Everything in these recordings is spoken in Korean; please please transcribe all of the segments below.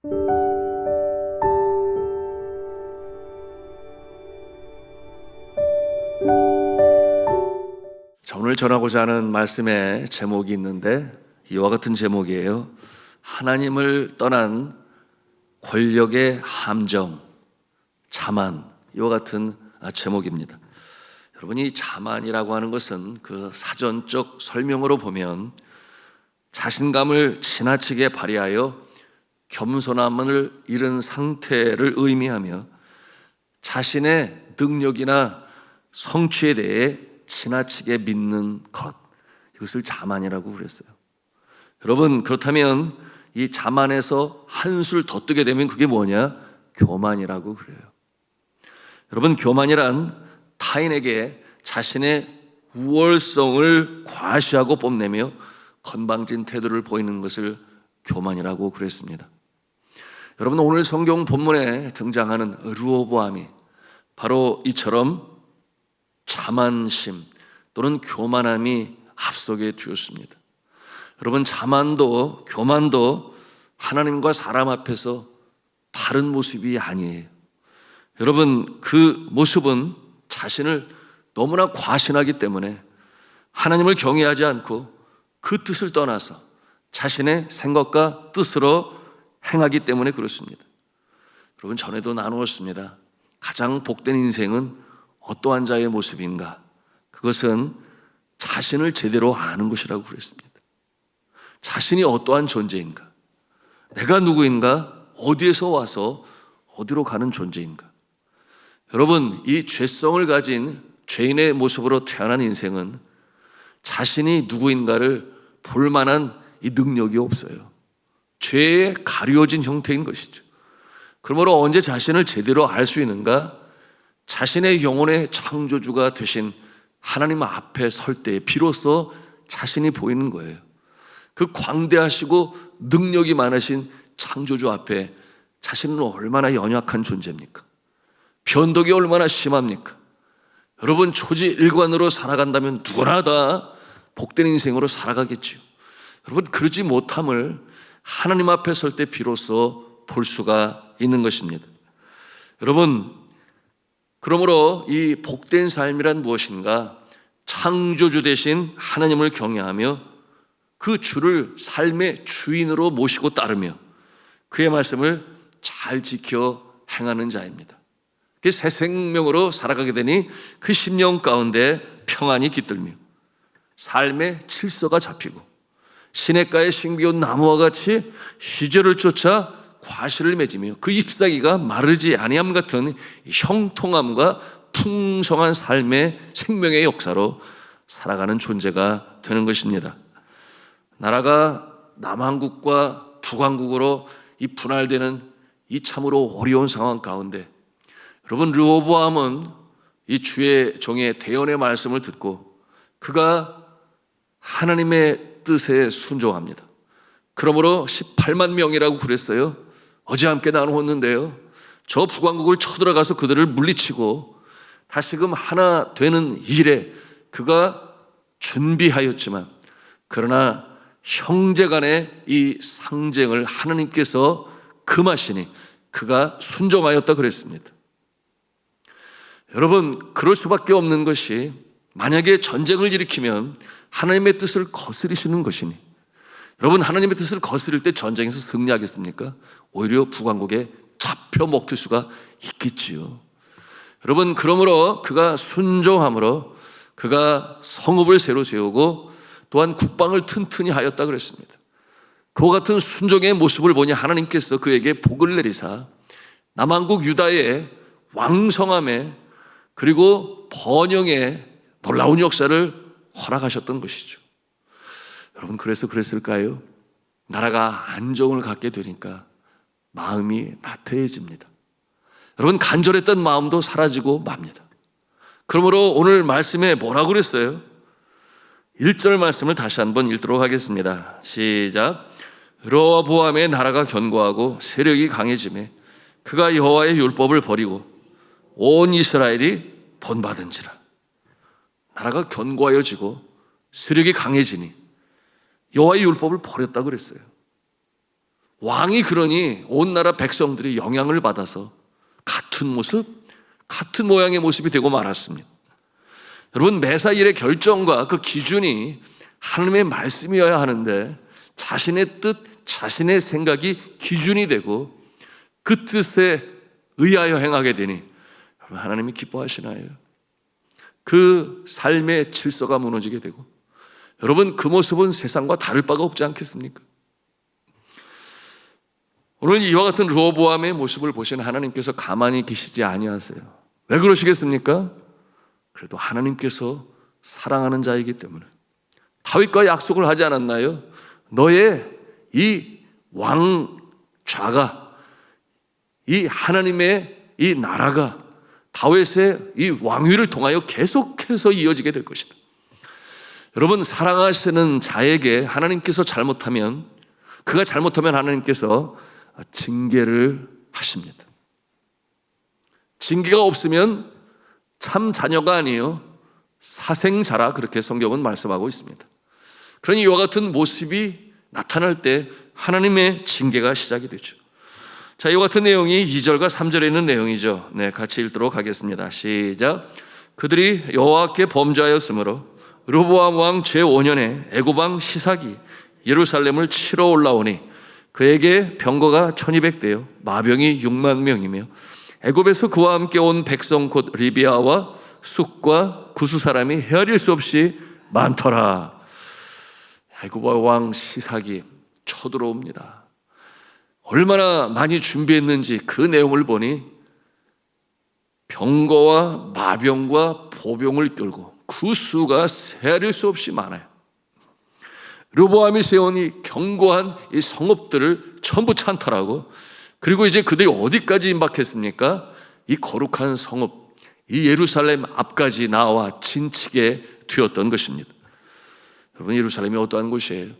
자, 오늘 전하고자 하는 말씀의 제목이 있는데 이와 같은 제목이에요. 하나님을 떠난 권력의 함정, 자만. 이와 같은 제목입니다. 여러분, 이 자만이라고 하는 것은 그 사전적 설명으로 보면 자신감을 지나치게 발휘하여 겸손함을 잃은 상태를 의미하며 자신의 능력이나 성취에 대해 지나치게 믿는 것, 이것을 자만이라고 그랬어요. 여러분, 그렇다면 이 자만에서 한술 더 뜨게 되면 그게 뭐냐? 교만이라고 그래요. 여러분, 교만이란 타인에게 자신의 우월성을 과시하고 뽐내며 건방진 태도를 보이는 것을 교만이라고 그랬습니다. 여러분, 오늘 성경 본문에 등장하는 르호보암이 바로 이처럼 자만심 또는 교만함이 앞서게 되었습니다. 여러분, 자만도 교만도 하나님과 사람 앞에서 바른 모습이 아니에요. 여러분, 그 모습은 자신을 너무나 과신하기 때문에 하나님을 경외하지 않고 그 뜻을 떠나서 자신의 생각과 뜻으로 행하기 때문에 그렇습니다. 여러분, 전에도 나누었습니다. 가장 복된 인생은 어떠한 자의 모습인가? 그것은 자신을 제대로 아는 것이라고 그랬습니다. 자신이 어떠한 존재인가? 내가 누구인가? 어디에서 와서 어디로 가는 존재인가? 여러분, 이 죄성을 가진 죄인의 모습으로 태어난 인생은 자신이 누구인가를 볼 만한 이 능력이 없어요. 죄에 가려진 형태인 것이죠. 그러므로 언제 자신을 제대로 알 수 있는가? 자신의 영혼의 창조주가 되신 하나님 앞에 설 때 비로소 자신이 보이는 거예요. 그 광대하시고 능력이 많으신 창조주 앞에 자신은 얼마나 연약한 존재입니까? 변덕이 얼마나 심합니까? 여러분, 초지일관으로 살아간다면 누구나 다 복된 인생으로 살아가겠지요. 여러분, 그러지 못함을 하나님 앞에 설 때 비로소 볼 수가 있는 것입니다. 여러분, 그러므로 이 복된 삶이란 무엇인가? 창조주 되신 하나님을 경외하며 그 주를 삶의 주인으로 모시고 따르며 그의 말씀을 잘 지켜 행하는 자입니다. 새 생명으로 살아가게 되니 그 심령 가운데 평안이 깃들며 삶의 질서가 잡히고 시냇가의 신비한 나무와 같이 시절을 쫓아 과실을 맺으며 그 잎사귀가 마르지 아니함 같은 형통함과 풍성한 삶의 생명의 역사로 살아가는 존재가 되는 것입니다. 나라가 남한국과 북한국으로 이 분할되는 이 참으로 어려운 상황 가운데 여러분, 르호보암은 이 주의 종의 대언의 말씀을 듣고 그가 하나님의 뜻에 순종합니다. 그러므로 18만 명이라고 그랬어요. 어제 함께 나누었는데요, 저 북왕국을 쳐들어가서 그들을 물리치고 다시금 하나 되는 일에 그가 준비하였지만 그러나 형제간의 이 상쟁을 하나님께서 금하시니 그가 순종하였다 그랬습니다. 여러분, 그럴 수밖에 없는 것이 만약에 전쟁을 일으키면 하나님의 뜻을 거스리시는 것이니, 여러분, 하나님의 뜻을 거스릴 때 전쟁에서 승리하겠습니까? 오히려 북왕국에 잡혀 먹힐 수가 있겠지요. 여러분, 그러므로 그가 순종함으로 그가 성읍을 새로 세우고 또한 국방을 튼튼히 하였다 그랬습니다. 그와 같은 순종의 모습을 보니 하나님께서 그에게 복을 내리사 남한국 유다의 왕성함에 그리고 번영의 놀라운 역사를 허락하셨던 것이죠. 여러분, 그래서 그랬을까요? 나라가 안정을 갖게 되니까 마음이 나태해집니다. 여러분, 간절했던 마음도 사라지고 맙니다. 그러므로 오늘 말씀에 뭐라고 그랬어요? 1절 말씀을 다시 한번 읽도록 하겠습니다. 시작. 르호보암의 나라가 견고하고 세력이 강해지매 그가 여호와의 율법을 버리고 온 이스라엘이 본받은지라. 나라가 견고하여지고 세력이 강해지니 여호와의 율법을 버렸다 그랬어요. 왕이 그러니 온 나라 백성들이 영향을 받아서 같은 모습, 같은 모양의 모습이 되고 말았습니다. 여러분, 매사일의 결정과 그 기준이 하나님의 말씀이어야 하는데 자신의 뜻, 자신의 생각이 기준이 되고 그 뜻에 의하여 행하게 되니 여러분, 하나님이 기뻐하시나요? 그 삶의 질서가 무너지게 되고 여러분, 그 모습은 세상과 다를 바가 없지 않겠습니까? 오늘 이와 같은 르호보암의 모습을 보신 하나님께서 가만히 계시지 아니하세요. 왜 그러시겠습니까? 그래도 하나님께서 사랑하는 자이기 때문에. 다윗과 약속을 하지 않았나요? 너의 이 왕좌가, 이 하나님의 이 나라가 다윗의 이 왕위를 통하여 계속해서 이어지게 될 것이다. 여러분, 사랑하시는 자에게 하나님께서 잘못하면, 그가 잘못하면 하나님께서 징계를 하십니다. 징계가 없으면 참 자녀가 아니에요, 사생자라, 그렇게 성경은 말씀하고 있습니다. 그러니 이와 같은 모습이 나타날 때 하나님의 징계가 시작이 되죠. 자, 이와 같은 내용이 2절과 3절에 있는 내용이죠. 네, 같이 읽도록 하겠습니다. 시작. 그들이 여호와께 범죄하였으므로 르호보암 왕 제5년에 애굽 왕 시삭이 예루살렘을 치러 올라오니 그에게 병거가 1200대요 마병이 6만 명이며 애굽에서 그와 함께 온 백성 곧 리비아와 숫과 구스 사람이 헤아릴 수 없이 많더라. 애굽 왕 시삭이 쳐들어옵니다. 얼마나 많이 준비했는지 그 내용을 보니 병거와 마병과 보병을 끌고 그 수가 세릴 수 없이 많아요. 르호보암이 세운 이 견고한 이 성읍들을 전부 찬탈하고, 그리고 이제 그들이 어디까지 임박했습니까? 이 거룩한 성읍, 이 예루살렘 앞까지 나와 진치게 되었던 것입니다. 여러분, 예루살렘이 어떠한 곳이에요?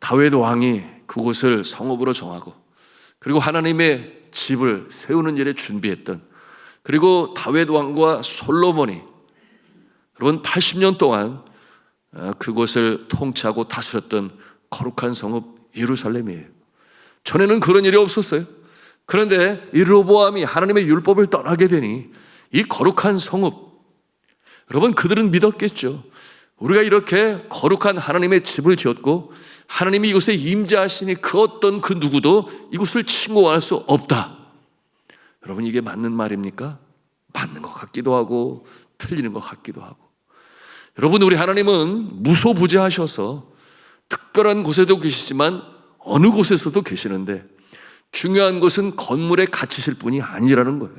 다윗 왕이 그곳을 성읍으로 정하고, 그리고 하나님의 집을 세우는 일에 준비했던, 그리고 다윗 왕과 솔로몬이 여러분 80년 동안 그곳을 통치하고 다스렸던 거룩한 성읍 예루살렘이에요. 전에는 그런 일이 없었어요. 그런데 이 르호보암이 하나님의 율법을 떠나게 되니 이 거룩한 성읍, 여러분, 그들은 믿었겠죠. 우리가 이렇게 거룩한 하나님의 집을 지었고 하나님이 이곳에 임재하시니 그 어떤 그 누구도 이곳을 침공할 수 없다. 여러분, 이게 맞는 말입니까? 맞는 것 같기도 하고 틀리는 것 같기도 하고. 여러분, 우리 하나님은 무소부재하셔서 특별한 곳에도 계시지만 어느 곳에서도 계시는데 중요한 것은 건물에 갇히실 분이 아니라는 거예요.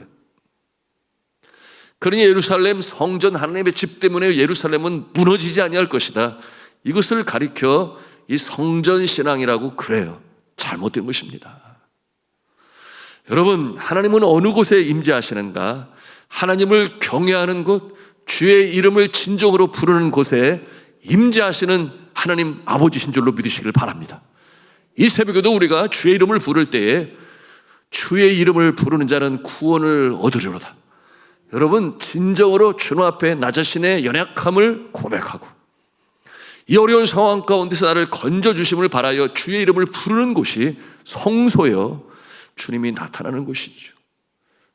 그러니 예루살렘 성전 하나님의 집 때문에 예루살렘은 무너지지 아니할 것이다. 이것을 가리켜 이 성전 신앙이라고 그래요. 잘못된 것입니다. 여러분, 하나님은 어느 곳에 임재하시는가? 하나님을 경외하는 곳, 주의 이름을 진정으로 부르는 곳에 임재하시는 하나님 아버지신 줄로 믿으시길 바랍니다. 이 새벽에도 우리가 주의 이름을 부를 때에 주의 이름을 부르는 자는 구원을 얻으리로다. 여러분, 진정으로 주님 앞에 나 자신의 연약함을 고백하고 이 어려운 상황 가운데서 나를 건져주심을 바라여 주의 이름을 부르는 곳이 성소여 주님이 나타나는 곳이죠.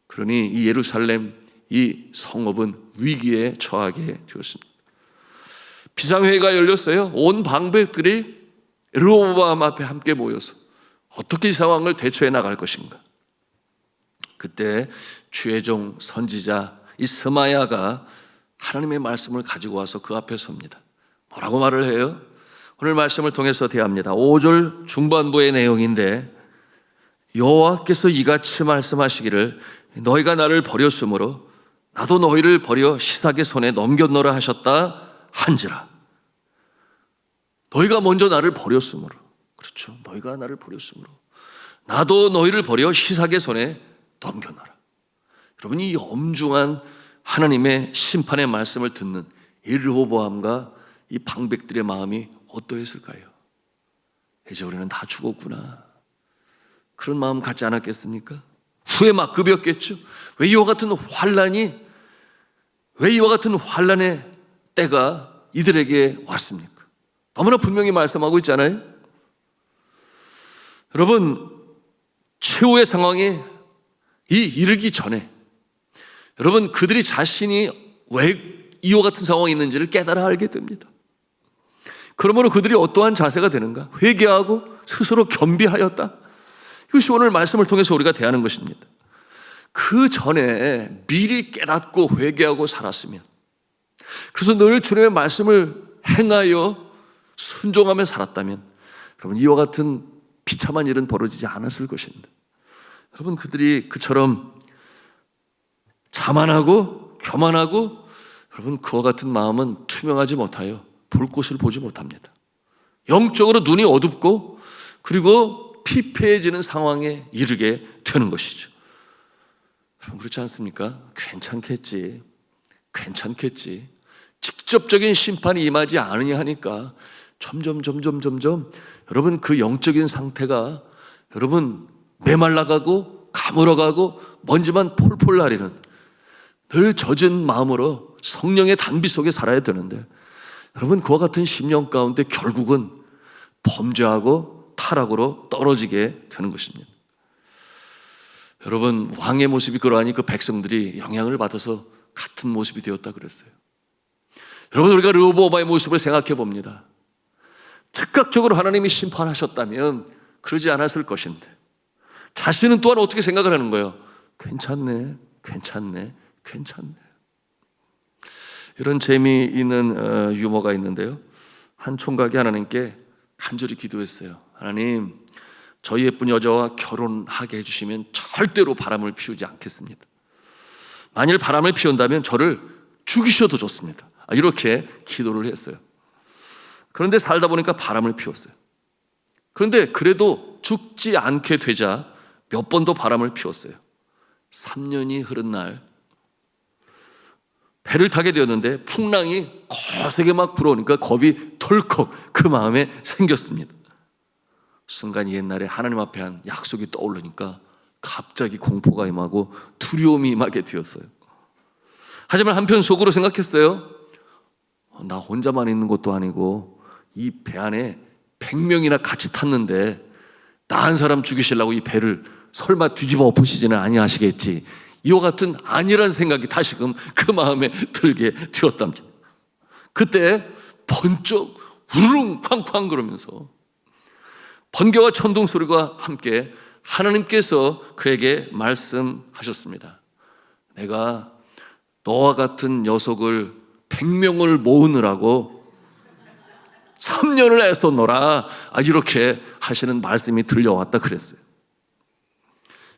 그러니 이 예루살렘, 이 성읍은 위기에 처하게 되었습니다. 비상회의가 열렸어요. 온 방백들이 르호보암 앞에 함께 모여서 어떻게 이 상황을 대처해 나갈 것인가. 그때 주의 종 선지자 이 스마야가 하나님의 말씀을 가지고 와서 그 앞에 섭니다. 뭐라고 말을 해요? 오늘 말씀을 통해서 대합니다. 5절 중반부의 내용인데, 여호와께서 이같이 말씀하시기를 너희가 나를 버렸으므로 나도 너희를 버려 시삭의 손에 넘겨놓으라 하셨다 한지라. 너희가 먼저 나를 버렸으므로, 그렇죠, 너희가 나를 버렸으므로 나도 너희를 버려 시삭의 손에 넘겨놔라. 여러분, 이 엄중한 하나님의 심판의 말씀을 듣는 이 르호보암과 이 방백들의 마음이 어떠했을까요? 이제 우리는 다 죽었구나, 그런 마음 갖지 않았겠습니까? 후회 막급이었겠죠. 왜 이와 같은 환란의 때가 이들에게 왔습니까? 너무나 분명히 말씀하고 있잖아요. 여러분, 최후의 상황에 이르기 전에 여러분 그들이 자신이 왜 이와 같은 상황이 있는지를 깨달아 알게 됩니다. 그러므로 그들이 어떠한 자세가 되는가? 회개하고 스스로 겸비하였다. 이것이 오늘 말씀을 통해서 우리가 대하는 것입니다. 그 전에 미리 깨닫고 회개하고 살았으면, 그래서 늘 주님의 말씀을 행하여 순종하며 살았다면 여러분 이와 같은 비참한 일은 벌어지지 않았을 것입니다. 여러분 그들이 그처럼 자만하고 교만하고 여러분 그와 같은 마음은 투명하지 못하여 볼 곳을 보지 못합니다. 영적으로 눈이 어둡고 그리고 피폐해지는 상황에 이르게 되는 것이죠. 여러분 그렇지 않습니까? 괜찮겠지. 직접적인 심판이 임하지 않으냐 하니까 점점 여러분 그 영적인 상태가 여러분 메말라가고 가물어가고 먼지만 폴폴 나리는 늘 젖은 마음으로 성령의 단비 속에 살아야 되는데 여러분 그와 같은 심령 가운데 결국은 범죄하고 타락으로 떨어지게 되는 것입니다. 여러분 왕의 모습이 그러하니 그 백성들이 영향을 받아서 같은 모습이 되었다 그랬어요. 여러분 우리가 르호보암의 모습을 생각해 봅니다. 즉각적으로 하나님이 심판하셨다면 그러지 않았을 것인데 자신은 또한 어떻게 생각을 하는 거예요? 괜찮네. 이런 재미있는 유머가 있는데요. 한 총각이 하나님께 간절히 기도했어요. 하나님, 저희 예쁜 여자와 결혼하게 해주시면 절대로 바람을 피우지 않겠습니다. 만일 바람을 피운다면 저를 죽이셔도 좋습니다. 이렇게 기도를 했어요. 그런데 살다 보니까 바람을 피웠어요. 그런데 그래도 죽지 않게 되자 몇 번도 바람을 피웠어요. 3년이 흐른 날 배를 타게 되었는데 풍랑이 거세게 막 불어오니까 겁이 덜컥 그 마음에 생겼습니다. 순간 옛날에 하나님 앞에 한 약속이 떠오르니까 갑자기 공포가 임하고 두려움이 임하게 되었어요. 하지만 한편 속으로 생각했어요. 나 혼자만 있는 것도 아니고 이 배 안에 100명이나 같이 탔는데 나 한 사람 죽이시려고 이 배를 설마 뒤집어 엎으시지는 아니하시겠지. 이와 같은 아니란 생각이 다시금 그 마음에 들게 되었답니다. 그때 번쩍 우르릉 쾅쾅 그러면서 번개와 천둥 소리와 함께 하나님께서 그에게 말씀하셨습니다. 내가 너와 같은 녀석을 100명을 모으느라고 3년을 애썼노라. 이렇게 하시는 말씀이 들려왔다 그랬어요.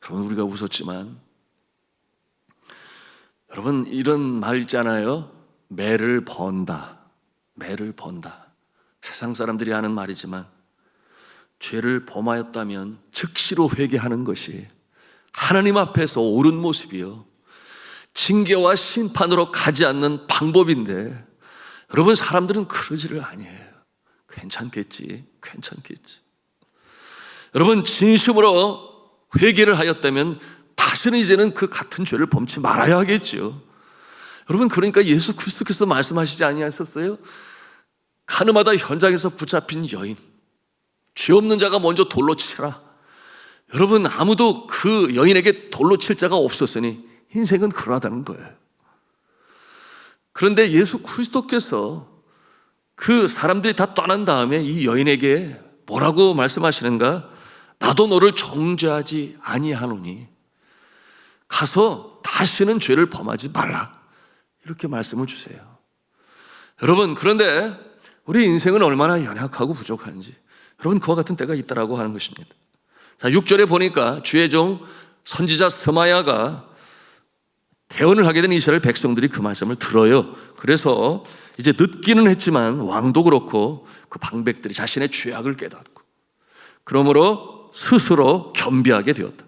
여러분 우리가 웃었지만 여러분 이런 말 있잖아요. 매를 번다. 세상 사람들이 하는 말이지만 죄를 범하였다면 즉시로 회개하는 것이 하나님 앞에서 옳은 모습이요 징계와 심판으로 가지 않는 방법인데 여러분 사람들은 그러지를 아니에요. 괜찮겠지. 여러분 진심으로 회개를 하였다면 다시는 이제는 그 같은 죄를 범치 말아야 하겠죠. 여러분 그러니까 예수 그리스도께서 말씀하시지 아니하셨어요? 가늠하다 현장에서 붙잡힌 여인, 죄 없는 자가 먼저 돌로 치라. 여러분 아무도 그 여인에게 돌로 칠 자가 없었으니 인생은 그러하다는 거예요. 그런데 예수 그리스도께서 그 사람들이 다 떠난 다음에 이 여인에게 뭐라고 말씀하시는가? 나도 너를 정죄하지 아니하노니 가서 다시는 죄를 범하지 말라. 이렇게 말씀을 주세요. 여러분 그런데 우리 인생은 얼마나 연약하고 부족한지 여러분 그와 같은 때가 있다라고 하는 것입니다. 자, 6절에 보니까 주의 종 선지자 스마야가 대언을 하게 된 이스라엘 백성들이 그 말씀을 들어요. 그래서 이제 늦기는 했지만 왕도 그렇고 그 방백들이 자신의 죄악을 깨닫고 그러므로 스스로 겸비하게 되었다.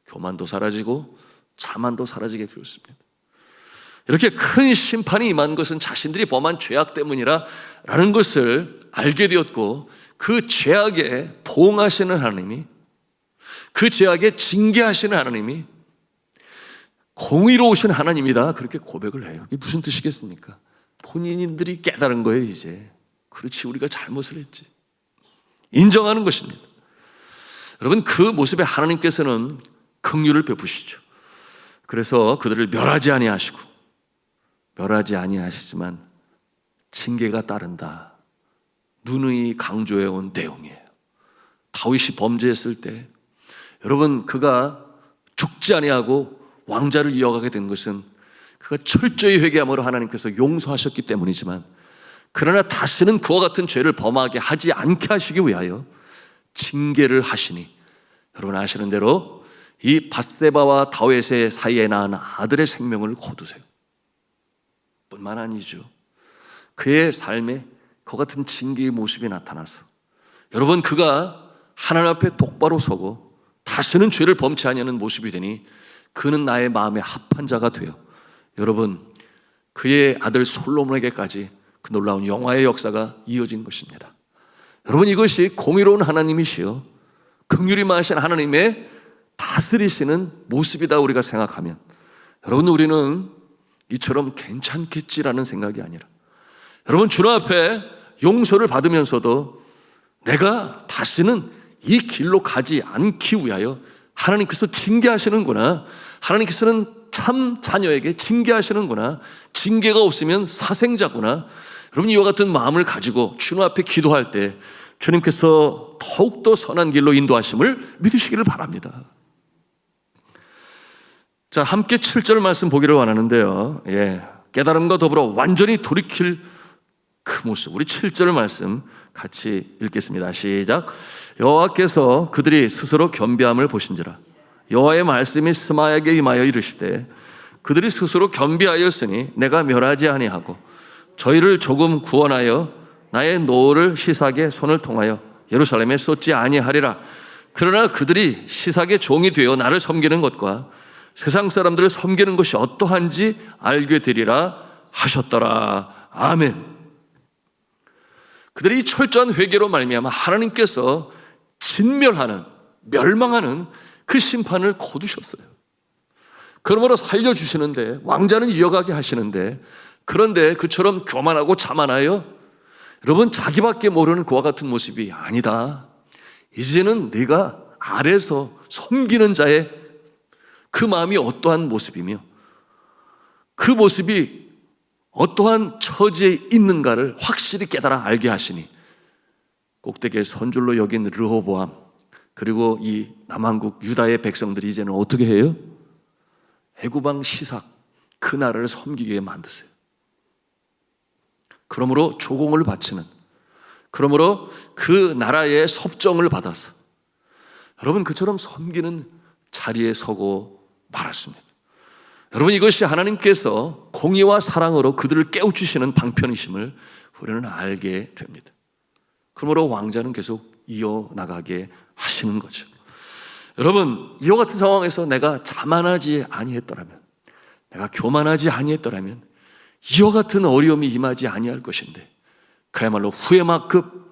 교만도 사라지고 자만도 사라지게 되었습니다. 이렇게 큰 심판이 임한 것은 자신들이 범한 죄악 때문이라는 것을 알게 되었고 그 죄악에 보응하시는 하나님이 그 죄악에 징계하시는 하나님이 공의로우신 하나님이다 그렇게 고백을 해요. 이게 무슨 뜻이겠습니까? 본인들이 깨달은 거예요. 이제 그렇지 우리가 잘못을 했지 인정하는 것입니다. 여러분, 그 모습에 하나님께서는 긍휼을 베푸시죠. 그래서 그들을 멸하지 아니하시지만 징계가 따른다. 누누이 강조해온 내용이에요. 다윗이 범죄했을 때 여러분, 그가 죽지 아니하고 왕자를 이어가게 된 것은 그가 철저히 회개함으로 하나님께서 용서하셨기 때문이지만, 그러나 다시는 그와 같은 죄를 범하게 하지 않게 하시기 위하여 징계를 하시니, 여러분 아시는 대로 이 밧세바와 다윗의 사이에 낳은 아들의 생명을 거두세요. 뿐만 아니죠, 그의 삶에 그와 같은 징계의 모습이 나타나서 여러분, 그가 하나님 앞에 똑바로 서고 다시는 죄를 범치 아니하는 모습이 되니 그는 나의 마음에 합한 자가 되어 여러분, 그의 아들 솔로몬에게까지 그 놀라운 영화의 역사가 이어진 것입니다. 여러분, 이것이 공의로운 하나님이시여 긍휼이 많으신 하나님의 다스리시는 모습이다 우리가 생각하면, 여러분, 우리는 이처럼 괜찮겠지라는 생각이 아니라, 여러분, 주님 앞에 용서를 받으면서도 내가 다시는 이 길로 가지 않기 위하여 하나님께서 징계하시는구나, 하나님께서는 참 자녀에게 징계하시는구나, 징계가 없으면 사생자구나, 여러분, 이와 같은 마음을 가지고 주님 앞에 기도할 때 주님께서 더욱더 선한 길로 인도하심을 믿으시기를 바랍니다. 자, 함께 7절 말씀 보기를 원하는데요, 깨달음과 더불어 완전히 돌이킬 그 모습, 우리 7절 말씀 같이 읽겠습니다. 시작. 여호와께서 그들이 스스로 겸비함을 보신지라. 여호와의 말씀이 스마야에게 임하여 이르시되, 그들이 스스로 겸비하였으니 내가 멸하지 아니하고 저희를 조금 구원하여 나의 노를 시삭의 손을 통하여 예루살렘에 쏟지 아니하리라. 그러나 그들이 시삭의 종이 되어 나를 섬기는 것과 세상 사람들을 섬기는 것이 어떠한지 알게 되리라 하셨더라. 아멘. 그들이 철저한 회개로 말미암아 하나님께서 진멸하는, 멸망하는 그 심판을 거두셨어요. 그러므로 살려주시는데, 왕자는 이어가게 하시는데, 그런데 그처럼 교만하고 자만하여 여러분 자기밖에 모르는 그와 같은 모습이 아니다. 이제는 네가 아래서 섬기는 자의 그 마음이 어떠한 모습이며 그 모습이 어떠한 처지에 있는가를 확실히 깨달아 알게 하시니, 꼭대기에 선줄로 여긴 르호보암 그리고 이 남한국 유다의 백성들이 이제는 어떻게 해요? 애굽왕 시삭 그 나라를 섬기게 만드세요. 그러므로 조공을 바치는, 그러므로 그 나라의 섭정을 받아서 여러분 그처럼 섬기는 자리에 서고 말았습니다. 여러분, 이것이 하나님께서 공의와 사랑으로 그들을 깨우치시는 방편이심을 우리는 알게 됩니다. 그러므로 왕자는 계속 이어나가게 하시는 거죠. 여러분, 이와 같은 상황에서 내가 자만하지 아니했더라면, 내가 교만하지 아니했더라면 이와 같은 어려움이 임하지 아니할 것인데, 그야말로 후회만큼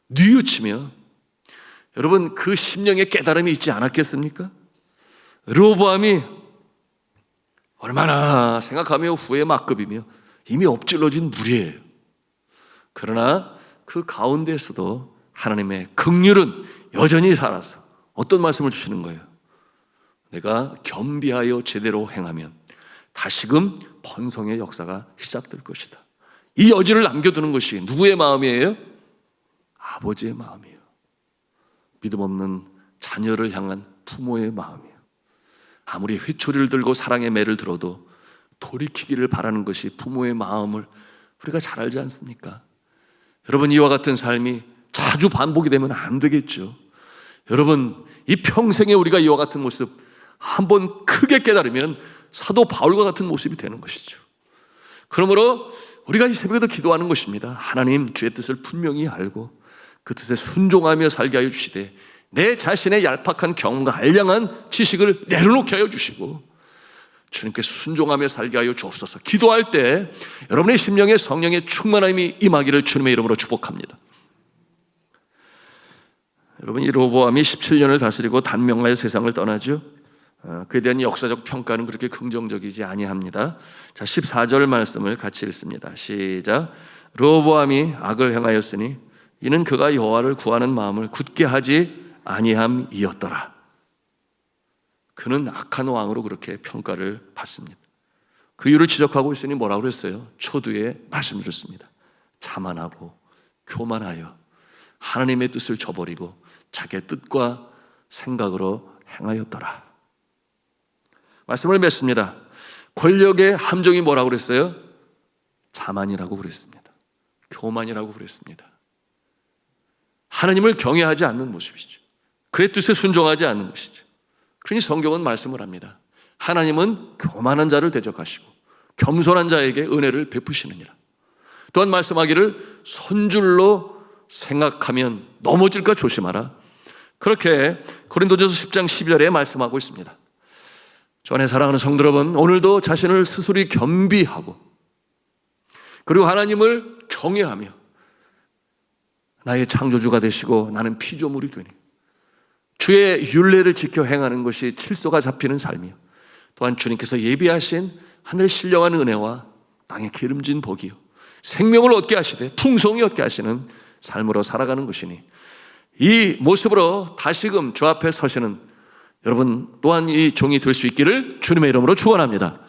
뉘우치며 여러분 그 심령의 깨달음이 있지 않았겠습니까? 르호보암이 얼마나 생각하며 후회만급이며 이미 엎질러진 물이에요. 그러나 그 가운데에서도 하나님의 긍휼은 여전히 살아서 어떤 말씀을 주시는 거예요? 내가 겸비하여 제대로 행하면 다시금 번성의 역사가 시작될 것이다. 이 여지를 남겨두는 것이 누구의 마음이에요? 아버지의 마음이에요. 믿음 없는 자녀를 향한 부모의 마음이에요. 아무리 회초리를 들고 사랑의 매를 들어도 돌이키기를 바라는 것이 부모의 마음을 우리가 잘 알지 않습니까? 여러분, 이와 같은 삶이 자주 반복이 되면 안 되겠죠. 여러분, 이 평생에 우리가 이와 같은 모습 한번 크게 깨달으면 사도 바울과 같은 모습이 되는 것이죠. 그러므로 우리가 이 새벽에도 기도하는 것입니다. 하나님, 주의 뜻을 분명히 알고 그 뜻에 순종하며 살게 하여 주시되, 내 자신의 얄팍한 경험과 알량한 지식을 내려놓게 하여 주시고 주님께 순종하며 살게 하여 주옵소서. 기도할 때 여러분의 심령에 성령의 충만함이 임하기를 주님의 이름으로 축복합니다. 여러분, 이 르호보암이 17년을 다스리고 단명하여 세상을 떠나죠. 그에 대한 역사적 평가는 그렇게 긍정적이지 아니합니다. 자, 14절 말씀을 같이 읽습니다. 시작. 르호보암이 악을 행하였으니 이는 그가 여호와를 구하는 마음을 굳게 하지 아니함이었더라. 그는 악한 왕으로 그렇게 평가를 받습니다. 그 이유를 지적하고 있으니 뭐라고 그랬어요? 초두에 말씀을 줬습니다. 자만하고 교만하여 하나님의 뜻을 저버리고 자기의 뜻과 생각으로 행하였더라. 말씀을 맺습니다. 권력의 함정이 뭐라고 그랬어요? 자만이라고 그랬습니다. 교만이라고 그랬습니다. 하나님을 경외하지 않는 모습이죠. 그의 뜻에 순종하지 않는 것이죠. 그러니 성경은 말씀을 합니다. 하나님은 교만한 자를 대적하시고 겸손한 자에게 은혜를 베푸시느니라. 또한 말씀하기를 손줄로 생각하면 넘어질까 조심하라. 그렇게 고린도전서 10장 12절에 말씀하고 있습니다. 전에 사랑하는 성도 여러분, 오늘도 자신을 스스로 겸비하고 그리고 하나님을 경외하며 나의 창조주가 되시고 나는 피조물이 되니 주의 율례를 지켜 행하는 것이 칠소가 잡히는 삶이요, 또한 주님께서 예비하신 하늘의 신령한 은혜와 땅의 기름진 복이요 생명을 얻게 하시되 풍성히 얻게 하시는 삶으로 살아가는 것이니, 이 모습으로 다시금 주 앞에 서시는 여러분 또한 이 종이 될 수 있기를 주님의 이름으로 축원합니다.